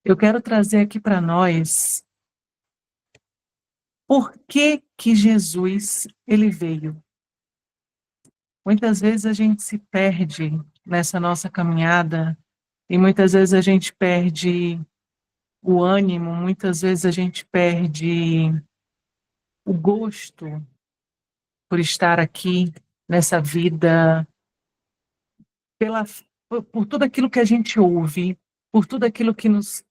Eu quero trazer aqui para nós por que que Jesus ele veio. Muitas vezes a gente se perde nessa nossa caminhada e muitas vezes a gente perde o ânimo, muitas vezes a gente perde o gosto por estar aqui nessa vida, pela, por tudo aquilo que a gente ouve, por tudo aquilo que nos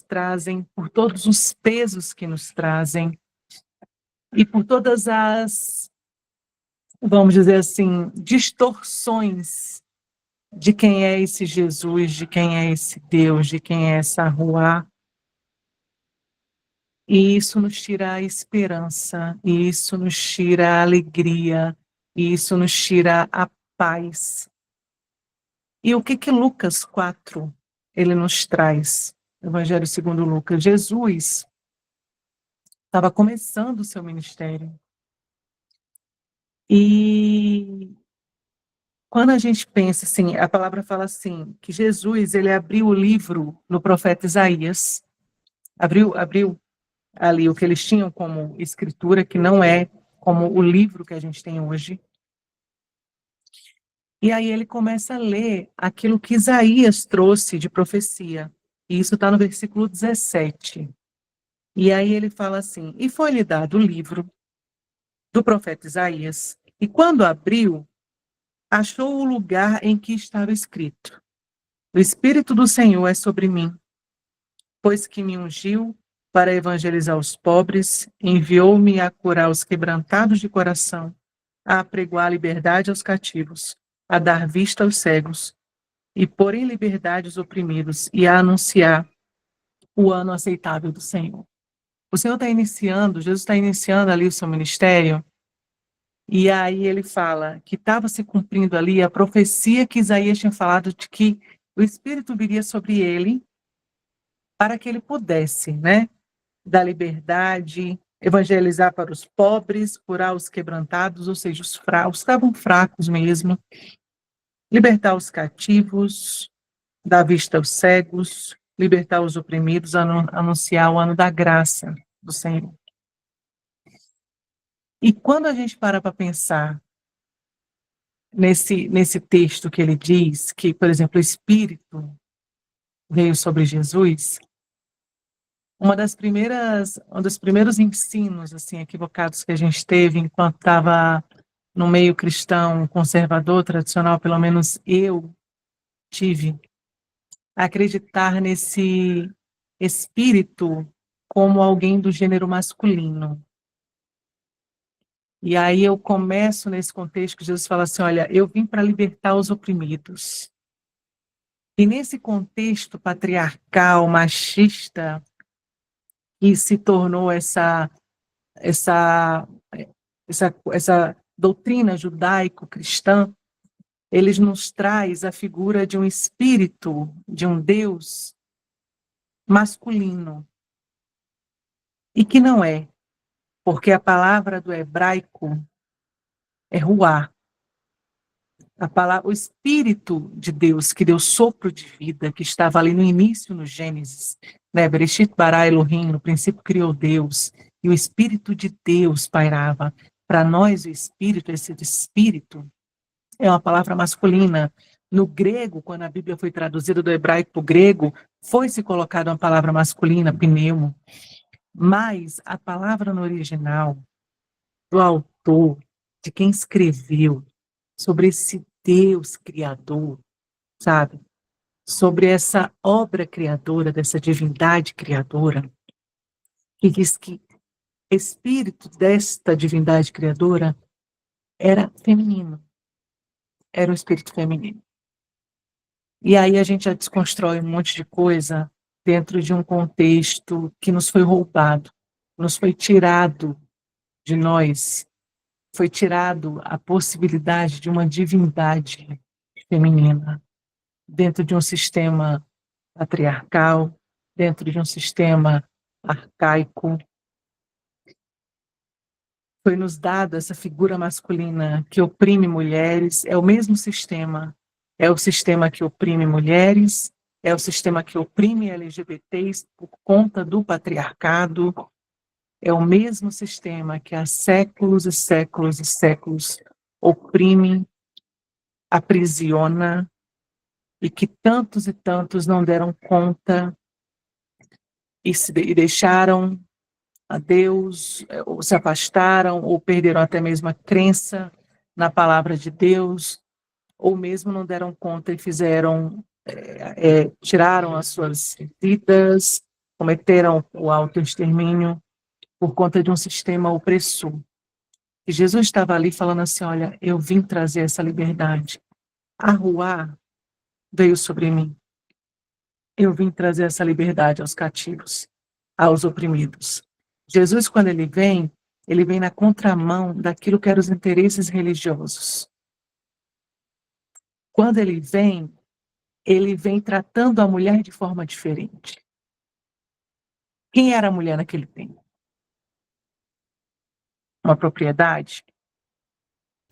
trazem, por todos os pesos que nos trazem e por todas as, vamos dizer assim, distorções de quem é esse Jesus, de quem é esse Deus, de quem é essa Ruá. E isso nos tira a esperança, e isso nos tira a alegria, e isso nos tira a paz. E o que que Lucas 4 ele nos traz? Evangelho segundo Lucas. Jesus estava começando o seu ministério. E quando a gente pensa assim, a palavra fala assim, que Jesus ele abriu o livro no profeta Isaías, abriu ali o que eles tinham como escritura, que não é como o livro que a gente tem hoje. E aí ele começa a ler aquilo que Isaías trouxe de profecia. E isso está no versículo 17. E aí ele fala assim: e foi-lhe dado o livro do profeta Isaías, e quando abriu, achou o lugar em que estava escrito: o Espírito do Senhor é sobre mim, pois que me ungiu para evangelizar os pobres, enviou-me a curar os quebrantados de coração, a apregoar a liberdade aos cativos, a dar vista aos cegos, e pôr em liberdade os oprimidos, e a anunciar o ano aceitável do Senhor. O Senhor está iniciando, Jesus está iniciando ali o seu ministério, e aí ele fala que estava se cumprindo ali a profecia que Isaías tinha falado de que o Espírito viria sobre ele para que ele pudesse, né, dar liberdade, evangelizar para os pobres, curar os quebrantados, ou seja, os fracos, estavam fracos mesmo, libertar os cativos, dar vista aos cegos, libertar os oprimidos, anunciar o ano da graça do Senhor. E quando a gente para pensar nesse texto que ele diz que, por exemplo, o Espírito veio sobre Jesus, um dos primeiros ensinos assim equivocados que a gente teve enquanto estava no meio cristão conservador tradicional, pelo menos eu tive, acreditar nesse espírito como alguém do gênero masculino. E aí eu começo nesse contexto que Jesus fala assim, olha, eu vim para libertar os oprimidos. E nesse contexto patriarcal, machista, que se tornou essa, essa doutrina judaico-cristã, ele nos traz a figura de um espírito, de um Deus masculino. E que não é, porque a palavra do hebraico é ruá. O Espírito de Deus, que deu sopro de vida, que estava ali no início, no Gênesis, né? Bereshit bara Elohim, no princípio criou Deus, e o Espírito de Deus pairava. Para nós, o Espírito, esse Espírito, é uma palavra masculina. No grego, quando a Bíblia foi traduzida do hebraico para o grego, foi-se colocada uma palavra masculina, pneumo. Mas a palavra no original, do autor, de quem escreveu, sobre esse Deus criador, sabe? Sobre essa obra criadora, dessa divindade criadora, que diz que o espírito desta divindade criadora era feminino, era um espírito feminino. E aí a gente já desconstrói um monte de coisa dentro de um contexto que nos foi roubado, nos foi tirado de nós, foi tirado a possibilidade de uma divindade feminina dentro de um sistema patriarcal, dentro de um sistema arcaico. Foi nos dado essa figura masculina que oprime mulheres, é o mesmo sistema, é o sistema que oprime mulheres, é o sistema que oprime LGBTs por conta do patriarcado, é o mesmo sistema que há séculos e séculos e séculos oprime, aprisiona, e que tantos e tantos não deram conta e deixaram a Deus, ou se afastaram, ou perderam até mesmo a crença na palavra de Deus, ou mesmo não deram conta e fizeram, tiraram as suas vidas, cometeram o autoextermínio por conta de um sistema opressor. E Jesus estava ali falando assim, olha, eu vim trazer essa liberdade. A Ruá veio sobre mim. Eu vim trazer essa liberdade aos cativos, aos oprimidos. Jesus, quando ele vem na contramão daquilo que eram os interesses religiosos. Quando ele vem tratando a mulher de forma diferente. Quem era a mulher naquele tempo? Uma propriedade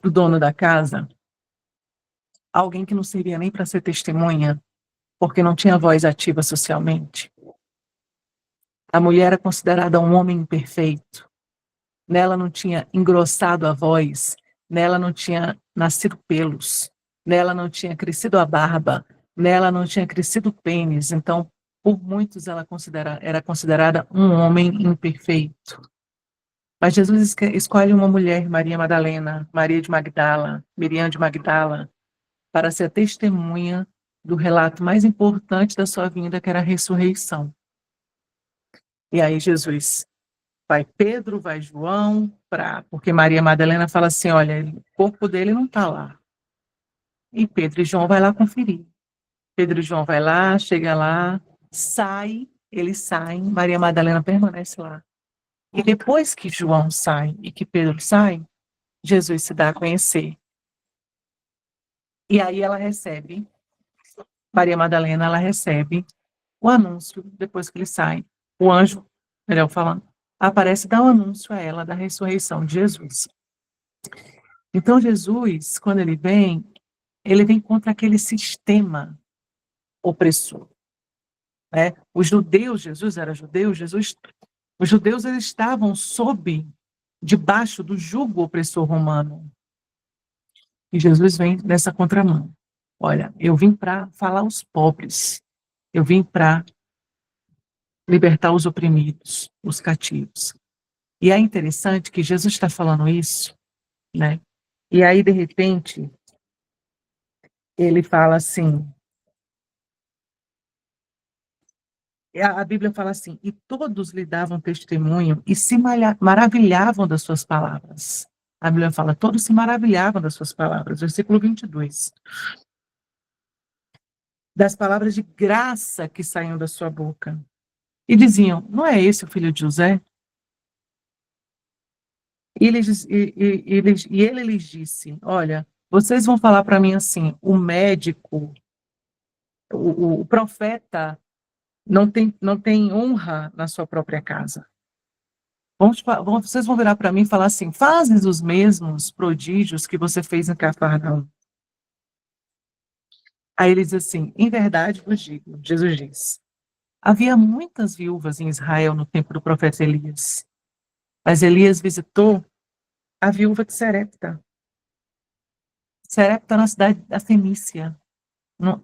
do dono da casa? Alguém que não servia nem para ser testemunha, porque não tinha voz ativa socialmente? A mulher era considerada um homem imperfeito. Nela não tinha engrossado a voz, nela não tinha nascido pelos, nela não tinha crescido a barba, nela não tinha crescido o pênis. Então, por muitos, ela era considerada um homem imperfeito. Mas Jesus escolhe uma mulher, Maria Madalena, Maria de Magdala, Miriam de Magdala, para ser a testemunha do relato mais importante da sua vinda, que era a ressurreição. E aí Jesus vai Pedro, vai João, porque Maria Madalena fala assim, olha, o corpo dele não está lá. E Pedro e João vai lá conferir. Pedro e João vai lá, chega lá, eles saem, Maria Madalena permanece lá. E depois que João sai e que Pedro sai, Jesus se dá a conhecer. E aí Maria Madalena, ela recebe o anúncio, depois que ele sai. O anjo, melhor falando, aparece e dá um anúncio a ela da ressurreição de Jesus. Então, Jesus, quando ele vem contra aquele sistema opressor. Né? Os judeus, Jesus era judeu, os judeus eles estavam debaixo do jugo opressor romano. E Jesus vem nessa contramão. Olha, eu vim para falar aos pobres, eu vim para libertar os oprimidos, os cativos. E é interessante que Jesus está falando isso, né? E aí, de repente, ele fala assim, a Bíblia fala assim, e todos lhe davam testemunho e se maravilhavam das suas palavras. A Bíblia fala, todos se maravilhavam das suas palavras. Versículo 22. Das palavras de graça que saíam da sua boca. E diziam, não é esse o filho de José? E ele lhes disse, olha, vocês vão falar para mim assim, o médico, o profeta não tem honra na sua própria casa. Vocês vão virar para mim e falar assim, fazes os mesmos prodígios que você fez em Cafarnaum. Aí ele diz assim, em verdade vos digo, Jesus diz, havia muitas viúvas em Israel no tempo do profeta Elias, mas Elias visitou a viúva de Serepta. Serepta na cidade da Fenícia.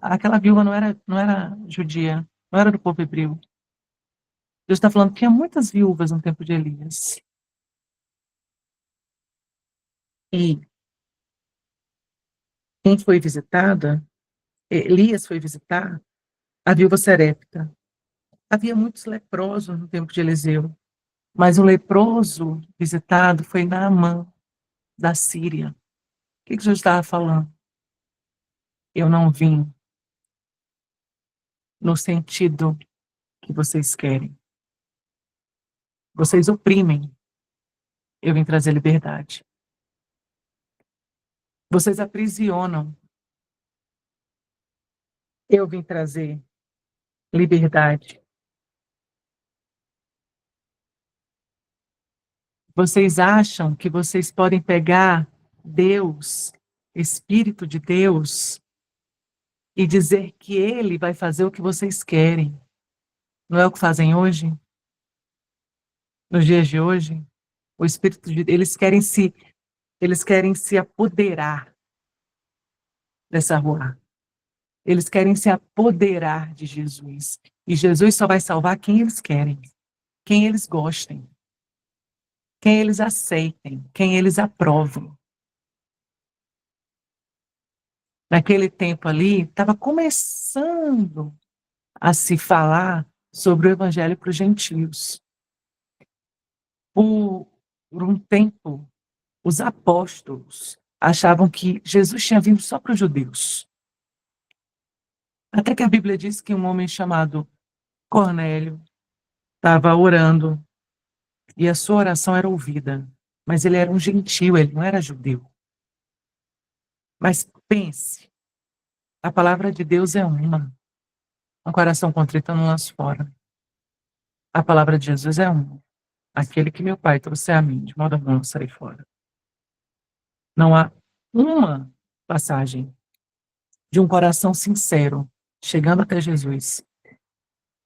Aquela viúva não era judia, não era do povo hebreu. Deus está falando que tinha muitas viúvas no tempo de Elias. E quem foi visitada, Elias foi visitar a viúva Serepta. Havia muitos leprosos no tempo de Eliseu, mas o leproso visitado foi Naamã, da Síria. O que Jesus estava falando? Eu não vim no sentido que vocês querem. Vocês oprimem. Eu vim trazer liberdade. Vocês aprisionam. Eu vim trazer liberdade. Vocês acham que vocês podem pegar Deus, Espírito de Deus, e dizer que ele vai fazer o que vocês querem. Não é o que fazem hoje? Nos dias de hoje? O Espírito de eles querem se apoderar dessa rua. Eles querem se apoderar de Jesus. E Jesus só vai salvar quem eles querem, quem eles gostem, quem eles aceitem, quem eles aprovem. Naquele tempo ali, estava começando a se falar sobre o evangelho para os gentios. Por um tempo, os apóstolos achavam que Jesus tinha vindo só para os judeus. Até que a Bíblia diz que um homem chamado Cornélio estava orando e a sua oração era ouvida. Mas ele era um gentio, ele não era judeu. Mas pense, a palavra de Deus é uma. Um coração contrito não lança fora. A palavra de Jesus é uma. Aquele que meu Pai trouxe a mim, de modo algum não sair fora. Não há uma passagem de um coração sincero chegando até Jesus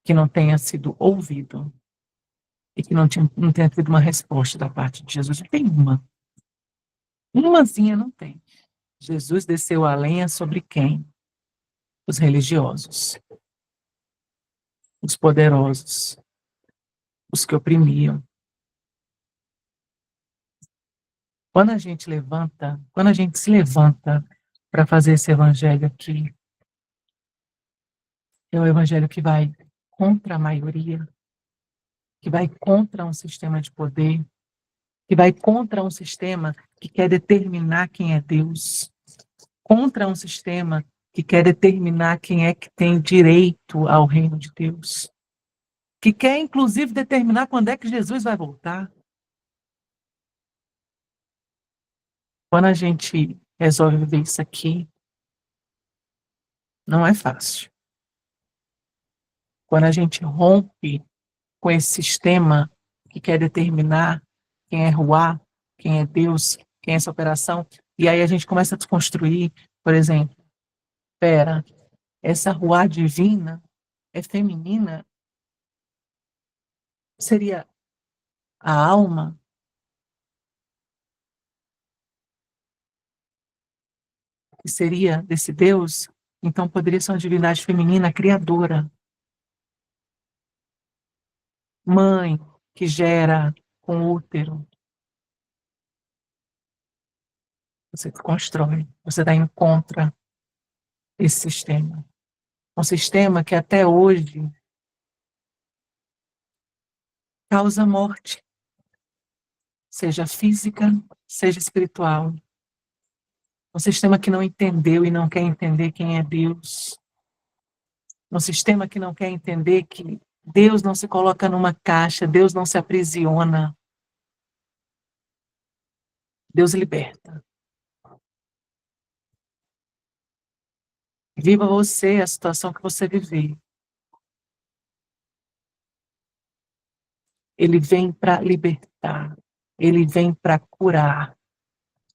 que não tenha sido ouvido e que não tenha tido uma resposta da parte de Jesus. Não tem uma. Umazinha não tem. Jesus desceu a lenha sobre quem? Os religiosos, os poderosos, os que oprimiam. Quando a gente se levanta para fazer esse evangelho aqui, é o evangelho que vai contra a maioria, que vai contra um sistema de poder, que vai contra um sistema que quer determinar quem é Deus, contra um sistema que quer determinar quem é que tem direito ao reino de Deus, que quer, inclusive, determinar quando é que Jesus vai voltar. Quando a gente resolve viver isso aqui, não é fácil. Quando a gente rompe com esse sistema que quer determinar quem é Ruá, quem é Deus, quem é essa operação, e aí a gente começa a desconstruir, por exemplo, espera, essa Ruá divina é feminina? Seria a alma? Que seria desse Deus? Então poderia ser uma divindade feminina criadora, mãe que gera com útero. Você constrói, você dá em contra esse sistema. Um sistema que até hoje causa morte, seja física, seja espiritual. Um sistema que não entendeu e não quer entender quem é Deus. Um sistema que não quer entender que Deus não se coloca numa caixa, Deus não se aprisiona. Deus liberta. Viva você a situação que você viver. Ele vem para libertar. Ele vem para curar.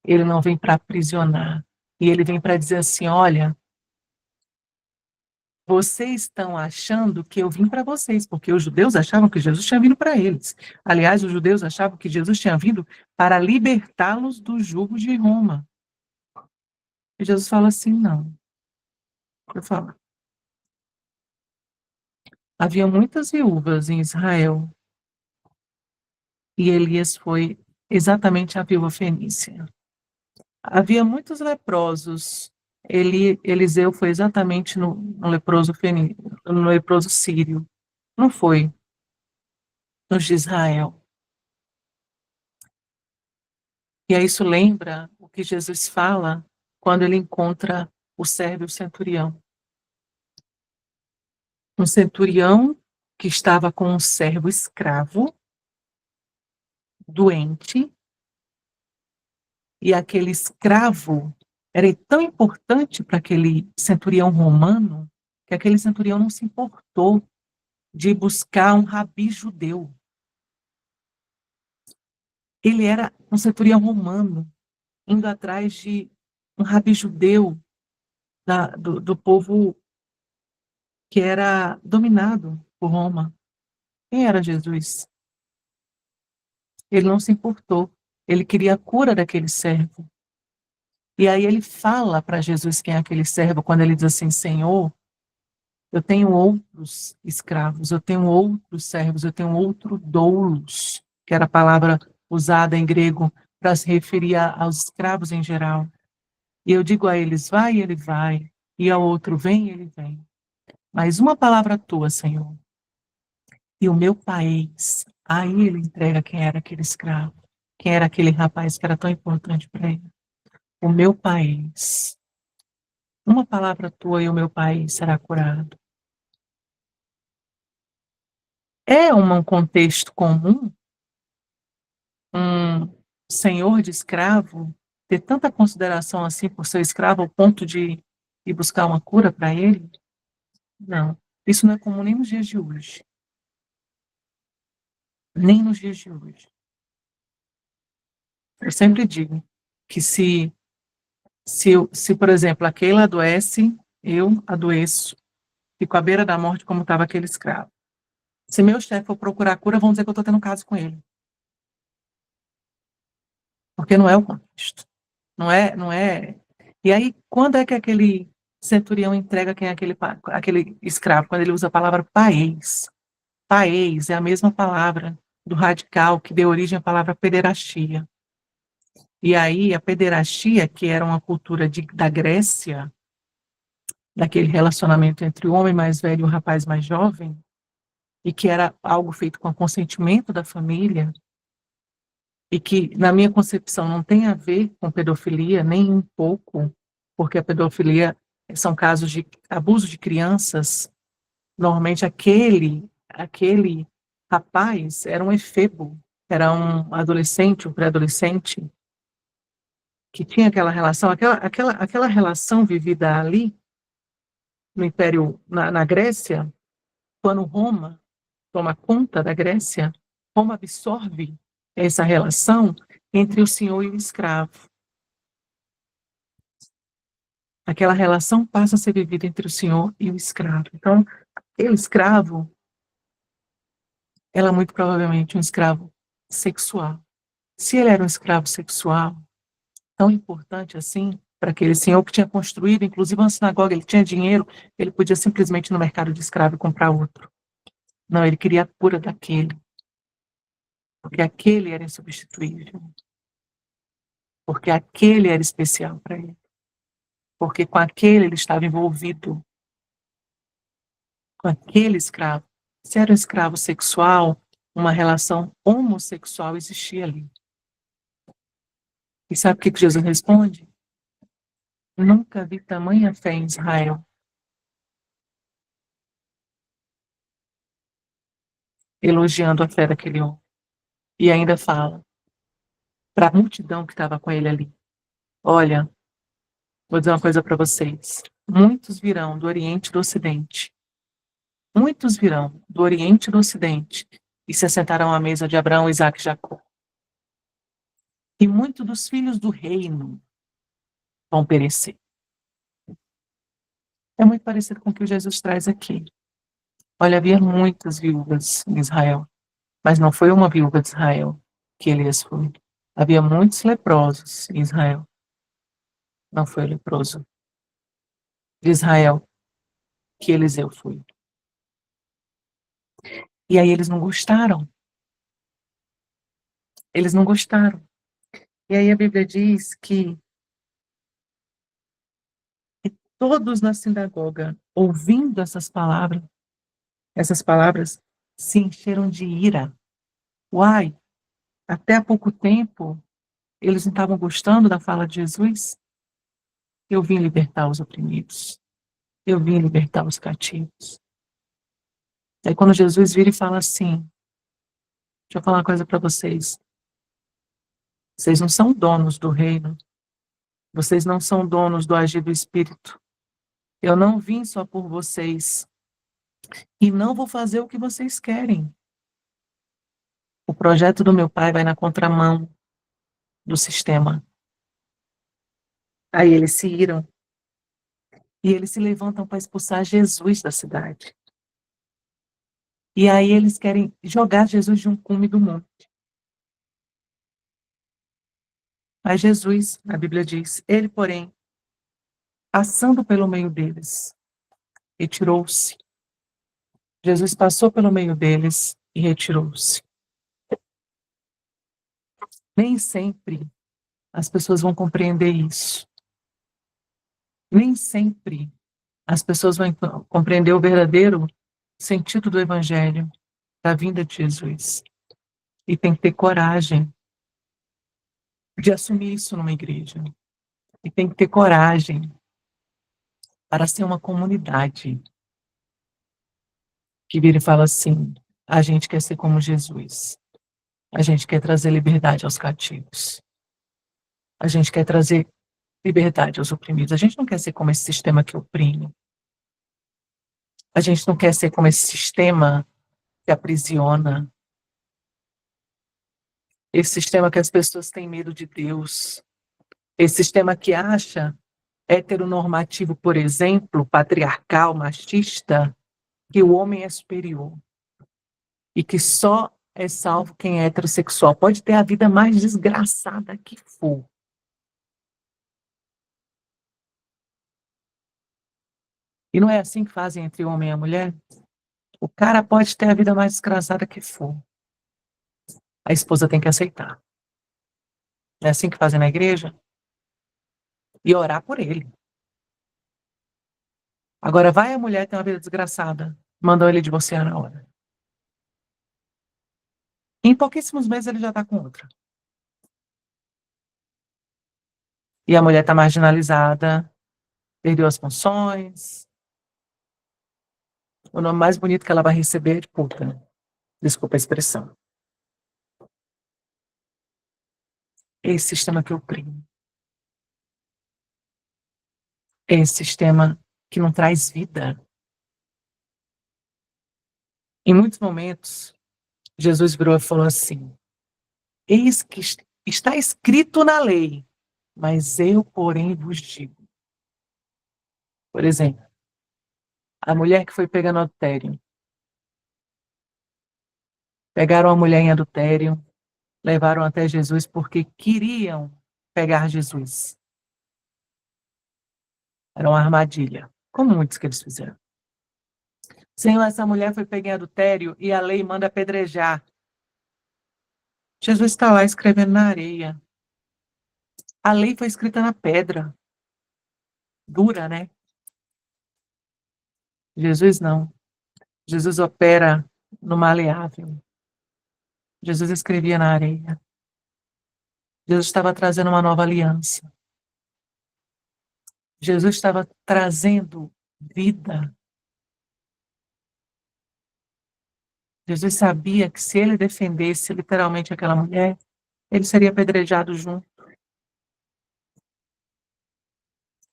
Ele não vem para aprisionar. E ele vem para dizer assim, olha, vocês estão achando que eu vim para vocês, porque os judeus achavam que Jesus tinha vindo para eles. Aliás, os judeus achavam que Jesus tinha vindo para libertá-los do jugo de Roma. E Jesus fala assim, não. Eu falo, havia muitas viúvas em Israel, e Elias foi exatamente a viúva fenícia. Havia muitos leprosos. Eliseu foi exatamente no leproso sírio. Não foi nos de Israel. E aí isso lembra o que Jesus fala quando ele encontra o servo e o centurião. Um centurião que estava com um servo escravo, doente, e aquele escravo era tão importante para aquele centurião romano que aquele centurião não se importou de buscar um rabi judeu. Ele era um centurião romano, indo atrás de um rabi judeu do povo que era dominado por Roma. Quem era Jesus? Ele não se importou. Ele queria a cura daquele servo. E aí ele fala para Jesus quem é aquele servo, quando ele diz assim: Senhor, eu tenho outros escravos, eu tenho outros servos, eu tenho outro doulos, que era a palavra usada em grego para se referir aos escravos em geral. E eu digo a eles: vai, ele vai. E ao outro: vem, ele vem. Mas uma palavra tua, Senhor, e o meu país. Aí ele entrega quem era aquele escravo, quem era aquele rapaz que era tão importante para ele. O meu país. Uma palavra tua e o meu país será curado. É um contexto comum um senhor de escravo ter tanta consideração assim por seu escravo ao ponto de ir buscar uma cura para ele? Não. Isso não é comum nem nos dias de hoje. Nem nos dias de hoje. Eu sempre digo que se por exemplo, aquele adoece, eu adoeço, fico à beira da morte como estava aquele escravo. Se meu chefe for procurar cura, vão dizer que eu estou tendo um caso com ele. Porque não é o contexto. Não é. E aí, quando é que aquele centurião entrega quem é aquele escravo? Quando ele usa a palavra país. País é a mesma palavra do radical que deu origem à palavra pederastia. E aí, a pederastia, que era uma cultura da Grécia, daquele relacionamento entre o homem mais velho e o rapaz mais jovem, e que era algo feito com consentimento da família, e que, na minha concepção, não tem a ver com pedofilia, nem um pouco, porque a pedofilia são casos de abuso de crianças. Normalmente, aquele rapaz era um efebo, era um adolescente, um pré-adolescente, que tinha aquela relação, aquela relação vivida ali, no Império, na Grécia, quando Roma toma conta da Grécia, Roma absorve essa relação entre o senhor e o escravo. Aquela relação passa a ser vivida entre o senhor e o escravo. Então, o escravo, ela é muito provavelmente um escravo sexual. Se ele era um escravo sexual, tão importante assim, para aquele senhor que tinha construído, inclusive uma sinagoga, ele tinha dinheiro, ele podia simplesmente ir no mercado de escravo e comprar outro. Não, ele queria a cura daquele, porque aquele era insubstituível, porque aquele era especial para ele, porque com aquele ele estava envolvido, com aquele escravo. Se era um escravo sexual, uma relação homossexual existia ali. E sabe o que Jesus responde? Nunca vi tamanha fé em Israel. Elogiando a fé daquele homem. E ainda fala para a multidão que estava com ele ali: olha, vou dizer uma coisa para vocês. Muitos virão do Oriente e do Ocidente. Muitos virão do Oriente e do Ocidente e se assentarão à mesa de Abraão, Isaque e Jacó. E muitos dos filhos do reino vão perecer. É muito parecido com o que Jesus traz aqui. Olha, havia muitas viúvas em Israel, mas não foi uma viúva de Israel que Elias foi. Havia muitos leprosos em Israel. Não foi o leproso de Israel que Eliseu foi. E aí eles não gostaram. Eles não gostaram. E aí a Bíblia diz que todos na sinagoga, ouvindo essas palavras se encheram de ira. Uai, até há pouco tempo eles não estavam gostando da fala de Jesus? Eu vim libertar os oprimidos. Eu vim libertar os cativos. Aí quando Jesus vira e fala assim: deixa eu falar uma coisa para vocês. Vocês não são donos do reino. Vocês não são donos do agir do Espírito. Eu não vim só por vocês. E não vou fazer o que vocês querem. O projeto do meu pai vai na contramão do sistema. Aí eles se iram. E eles se levantam para expulsar Jesus da cidade. E aí eles querem jogar Jesus de um cume do monte. Mas Jesus, a Bíblia diz, ele, porém, passando pelo meio deles, retirou-se. Jesus passou pelo meio deles e retirou-se. Nem sempre as pessoas vão compreender isso. Nem sempre as pessoas vão compreender o verdadeiro sentido do Evangelho, da vinda de Jesus. E tem que ter coragem de assumir isso numa igreja. E tem que ter coragem para ser uma comunidade que vira e fala assim: a gente quer ser como Jesus. A gente quer trazer liberdade aos cativos. A gente quer trazer liberdade aos oprimidos. A gente não quer ser como esse sistema que oprime. A gente não quer ser como esse sistema que aprisiona. Esse sistema que as pessoas têm medo de Deus. Esse sistema que acha heteronormativo, por exemplo, patriarcal, machista, que o homem é superior. E que só é salvo quem é heterossexual. Pode ter a vida mais desgraçada que for. E não é assim que fazem entre o homem e a mulher? O cara pode ter a vida mais desgraçada que for. A esposa tem que aceitar. Não é assim que fazem na igreja? E orar por ele. Agora, vai a mulher ter uma vida desgraçada, mandam ele divorciar na hora. Em pouquíssimos meses ele já está com outra. E a mulher está marginalizada, perdeu as funções. O nome mais bonito que ela vai receber é de puta. Desculpa a expressão. Esse sistema que oprime. Esse sistema que não traz vida. Em muitos momentos, Jesus virou e falou assim: eis que está escrito na lei, mas eu, porém, vos digo. Por exemplo, a mulher que foi pega no adultério. Pegaram a mulher em adultério, levaram até Jesus porque queriam pegar Jesus. Era uma armadilha, como muitos que eles fizeram. Senhor, essa mulher foi pega em adultério e a lei manda apedrejar. Jesus está lá escrevendo na areia. A lei foi escrita na pedra. Dura, né? Jesus não. Jesus opera no maleável. Jesus escrevia na areia. Jesus estava trazendo uma nova aliança. Jesus estava trazendo vida. Jesus sabia que se ele defendesse literalmente aquela mulher, ele seria apedrejado junto.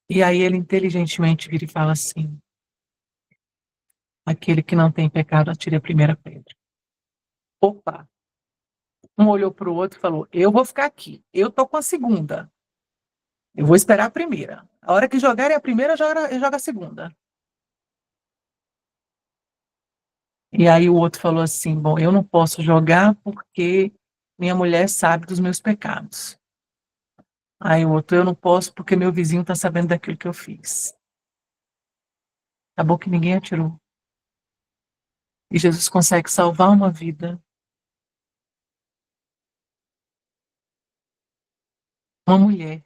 E aí ele inteligentemente vira e fala assim: aquele que não tem pecado, atire a primeira pedra. Opa! Um olhou para o outro e falou: eu vou ficar aqui, eu tô com a segunda. Eu vou esperar a primeira. A hora que jogarem a primeira, joga a segunda. E aí o outro falou assim: bom, eu não posso jogar porque minha mulher sabe dos meus pecados. Aí o outro: eu não posso porque meu vizinho está sabendo daquilo que eu fiz. Acabou que ninguém atirou. E Jesus consegue salvar uma vida. Uma mulher,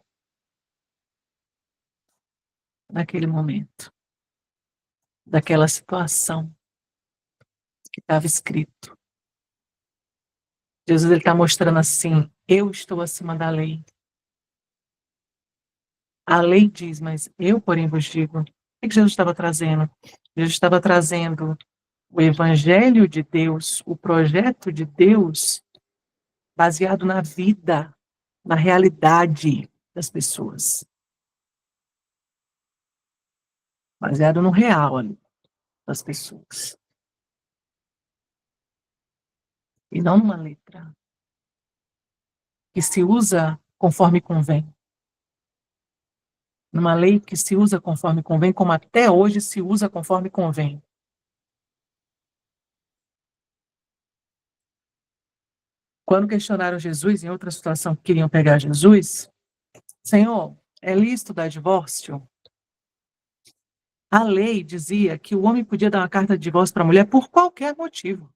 naquele momento, daquela situação que estava escrito. Jesus está mostrando assim: eu estou acima da lei. A lei diz, mas eu, porém, vos digo. O que Jesus estava trazendo? Jesus estava trazendo o evangelho de Deus, o projeto de Deus, baseado na vida, na realidade das pessoas. Baseado no real ali, das pessoas. E não numa letra que se usa conforme convém. numa lei que se usa conforme convém, como até hoje se usa conforme convém. Quando questionaram Jesus, em outra situação que queriam pegar Jesus, Senhor, é lícito dar divórcio? A lei dizia que o homem podia dar uma carta de divórcio para a mulher por qualquer motivo.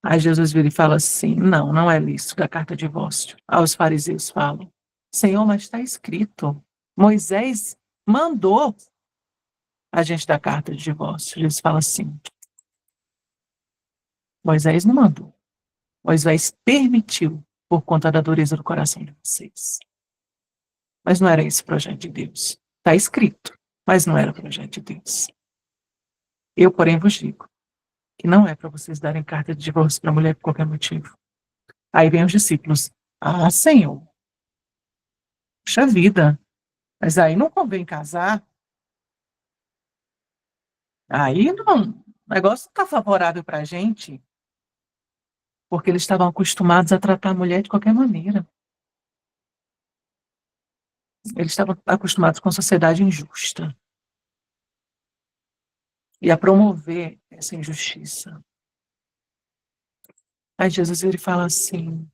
Aí Jesus vira e fala assim, não, não é lícito dar carta de divórcio. Aí os fariseus falam, Senhor, mas está escrito, Moisés mandou a gente dar carta de divórcio. Jesus fala assim, Moisés não mandou. Moisés permitiu por conta da dureza do coração de vocês. Mas não era esse o projeto de Deus. Está escrito, mas não era o projeto de Deus. Eu, porém, vos digo que não é para vocês darem carta de divórcio para a mulher por qualquer motivo. Aí vem os discípulos. Ah, Senhor, puxa vida, mas aí não convém casar. Aí não, o negócio não está favorável para a gente, porque eles estavam acostumados a tratar a mulher de qualquer maneira. Eles estavam acostumados com a sociedade injusta e a promover essa injustiça. Aí Jesus ele fala assim,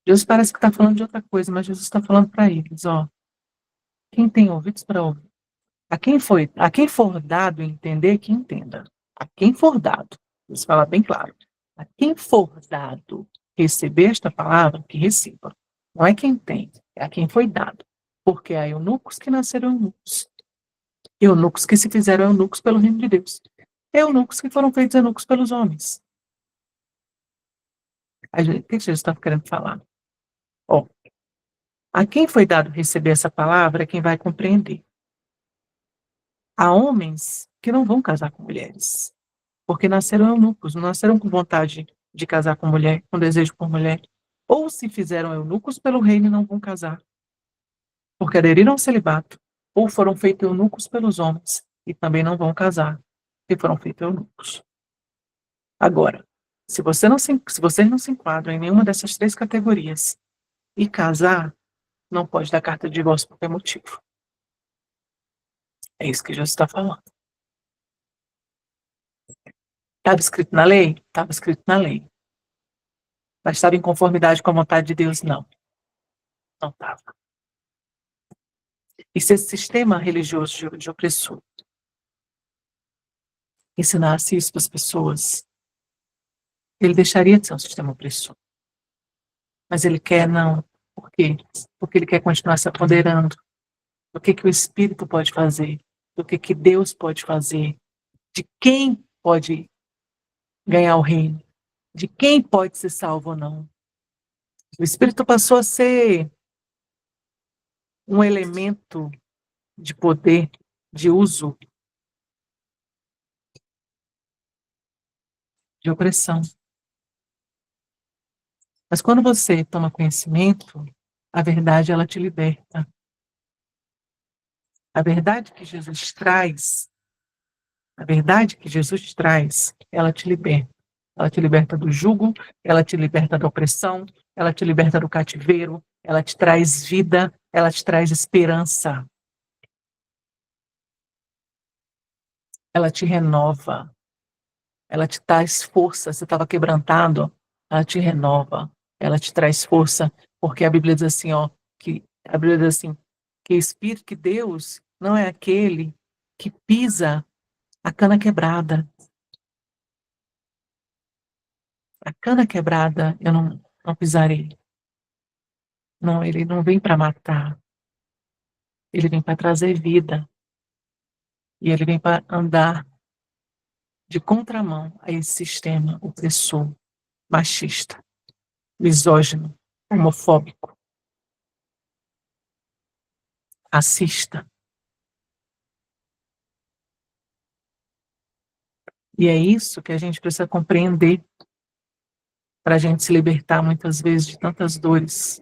Jesus parece que está falando de outra coisa, mas Jesus está falando para eles, ó, quem tem ouvidos para ouvir, a quem for dado entender, que entenda. A quem for dado, Jesus fala bem claro, a quem for dado receber esta palavra, que receba. Não é quem tem, é a quem foi dado. Porque há eunucos que nasceram eunucos, eunucos que se fizeram eunucos pelo reino de Deus, eunucos que foram feitos eunucos pelos homens. O que Jesus está querendo falar? Ó, a quem foi dado receber essa palavra é quem vai compreender. Há homens que não vão casar com mulheres, porque nasceram eunucos, não nasceram com vontade de casar com mulher, com desejo por mulher. Ou se fizeram eunucos pelo reino e não vão casar, porque aderiram ao celibato, ou foram feitos eunucos pelos homens e também não vão casar, porque foram feitos eunucos. Agora, se vocês não se enquadram em nenhuma dessas três categorias e casar, não pode dar carta de divórcio por qualquer motivo. É isso que Jesus está falando. Estava escrito na lei? Estava escrito na lei. Mas estava em conformidade com a vontade de Deus? Não. Não estava. E se esse sistema religioso de opressor ensinasse isso para as pessoas, ele deixaria de ser um sistema opressor. Mas ele quer não. Por quê? Porque ele quer continuar se apoderando do que o Espírito pode fazer, do que Deus pode fazer, de quem pode ganhar o reino, de quem pode ser salvo ou não. O Espírito passou a ser um elemento de poder, de uso, de opressão. Mas quando você toma conhecimento, a verdade ela te liberta. A verdade que Jesus traz, ela te liberta. Ela te liberta do jugo, ela te liberta da opressão, ela te liberta do cativeiro, ela te traz vida, ela te traz esperança. Ela te renova. Ela te traz força. Você estava quebrantado, ela te renova. Ela te traz força, porque a Bíblia diz assim, ó, que Espírito, que Deus não é aquele que pisa a cana quebrada. A cana quebrada eu não pisarei. Não, ele não vem para matar. Ele vem para trazer vida. E ele vem para andar de contramão a esse sistema opressor, machista, misógino, homofóbico, racista. E é isso que a gente precisa compreender para a gente se libertar muitas vezes de tantas dores,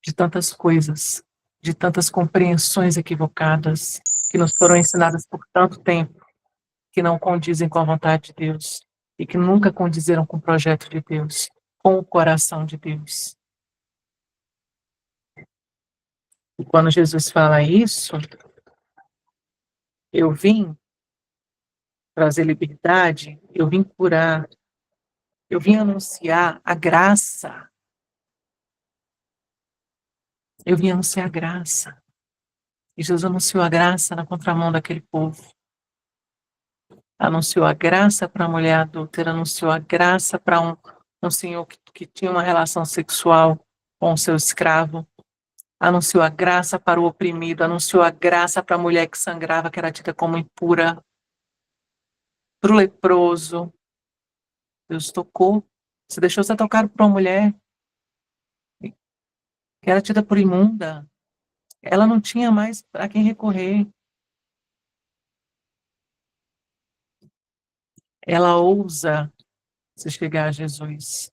de tantas coisas, de tantas compreensões equivocadas que nos foram ensinadas por tanto tempo, que não condizem com a vontade de Deus e que nunca condizeram com o projeto de Deus, com o coração de Deus. E quando Jesus fala isso, eu vim trazer liberdade, eu vim curar, eu vim anunciar a graça, eu vim anunciar a graça. E Jesus anunciou a graça na contramão daquele povo. Anunciou a graça para a mulher adúltera, anunciou a graça para um senhor que tinha uma relação sexual com o seu escravo, anunciou a graça para o oprimido, anunciou a graça para a mulher que sangrava, que era tida como impura, para o leproso. Deus tocou. Se deixou ser tocado por uma mulher que era tida por imunda, ela não tinha mais para quem recorrer. Ela ousa se chegar a Jesus.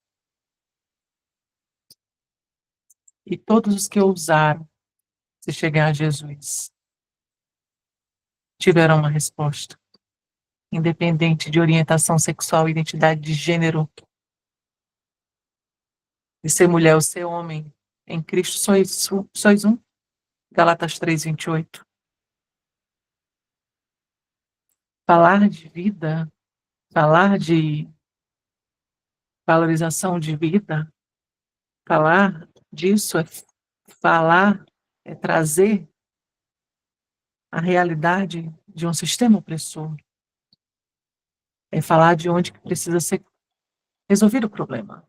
E todos os que ousaram se chegar a Jesus tiveram uma resposta, independente de orientação sexual, identidade de gênero, de ser mulher ou ser homem. Em Cristo sois um. Galatas 3:28. Falar de vida, falar de valorização de vida, falar disso é trazer a realidade de um sistema opressor. É falar de onde que precisa ser resolvido o problema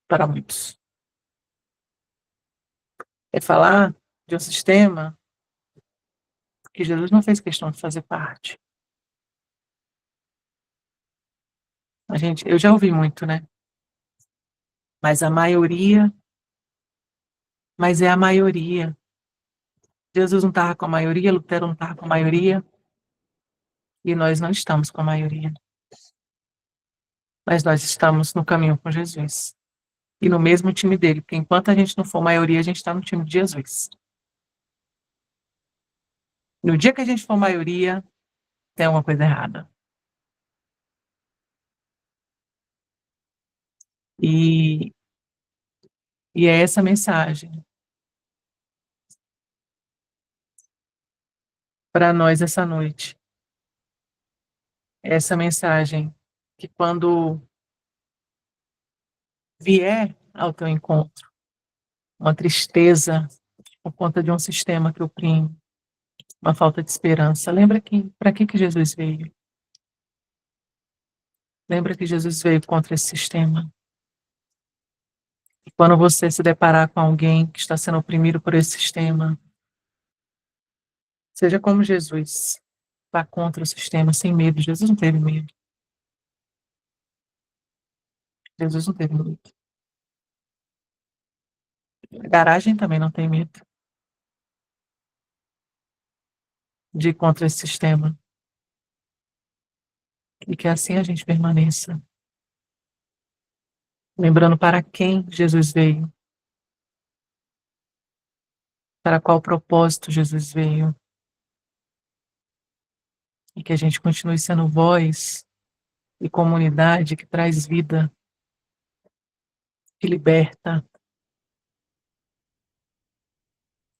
para muitos. É falar de um sistema que Jesus não fez questão de fazer parte. Eu já ouvi muito, né? Mas é a maioria. Jesus não estava com a maioria, Lutero não estava com a maioria, e nós não estamos com a maioria. Mas nós estamos no caminho com Jesus. E no mesmo time dele, porque enquanto a gente não for maioria, a gente está no time de Jesus. No dia que a gente for maioria, tem alguma coisa errada. E é essa mensagem para nós essa noite. Essa mensagem que quando vier ao teu encontro uma tristeza por conta de um sistema que oprime, uma falta de esperança, lembra que para que Jesus veio? Lembra que Jesus veio contra esse sistema. E quando você se deparar com alguém que está sendo oprimido por esse sistema, seja como Jesus, vá contra o sistema sem medo. Jesus não teve medo. Jesus não teve medo. A garagem também não tem medo de ir contra esse sistema. E que assim a gente permaneça. Lembrando para quem Jesus veio. Para qual propósito Jesus veio. E que a gente continue sendo voz e comunidade que traz vida, que liberta,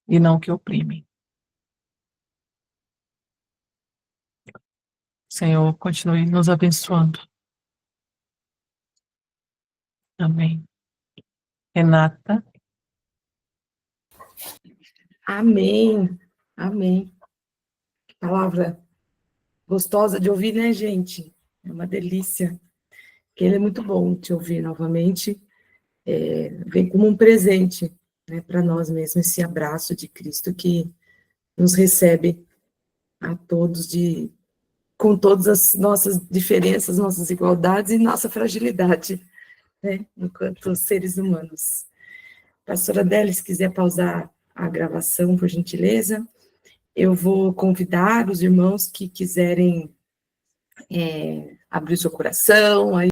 e não que oprime. Senhor, continue nos abençoando. Amém. Renata. Amém. Amém. Que palavra gostosa de ouvir, né, gente? É uma delícia. Que ele é muito bom te ouvir novamente. Vem como um presente, né, para nós mesmos, esse abraço de Cristo que nos recebe a todos com todas as nossas diferenças, nossas igualdades e nossa fragilidade, né, enquanto seres humanos. Pastora Adélia, se quiser pausar a gravação, por gentileza, eu vou convidar os irmãos que quiserem abrir o seu coração, aí